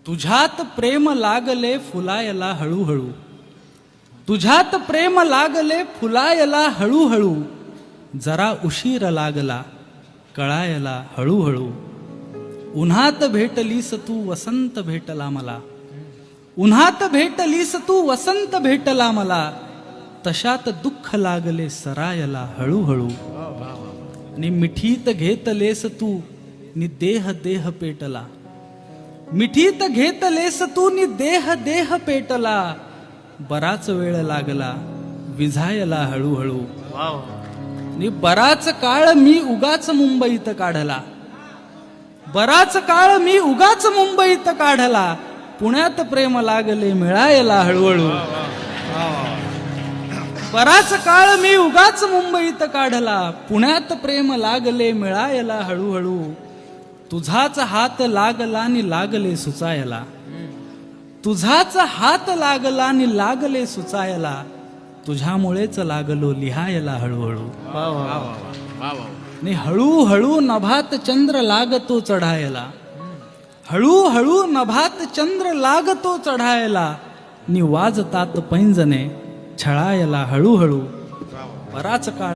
तुझ्यात प्रेम लागले फुलायला हळूहळू, तुझ्यात प्रेम लागले फुलायला हळूहळू, जरा उशीर लागला कळायला हळूहळू. उन्हात भेटलीस तू वसंत भेटला मला, उन्हात भेटलीस तू वसंत भेटला मला, तशात दुःख लागले सरायला हळूहळू. नि मिठीत घेतलेस तू नि देह देह पेटला, मिठीत घेतलेस तू नि देह देह पेटला, बराच वेळ लागला विझायला हळूहळू. नि बराच काळ मी उगाच मुंबईत काढला, बराच काळ मी उगाच मुंबईत काढला, पुण्यात प्रेम लागले मिळायला हळूहळू. बराच काळ मी उगाच मुंबईत काढला, पुण्यात प्रेम लागले मिळायला हळूहळू. तुझाच हात लागला आणि लागले सुचायला, तुझाच हात लागला आणि लागले सुचायला, तुझ्यामुळेच लागलो लिहायला हळूहळू. आणि हळूहळू नभात चंद्र लागतो चढायला, हळूहळू नभात चंद्र लागतो चढायला, नि वाजतात पैंजणे छळायला हळूहळू. बराच काळ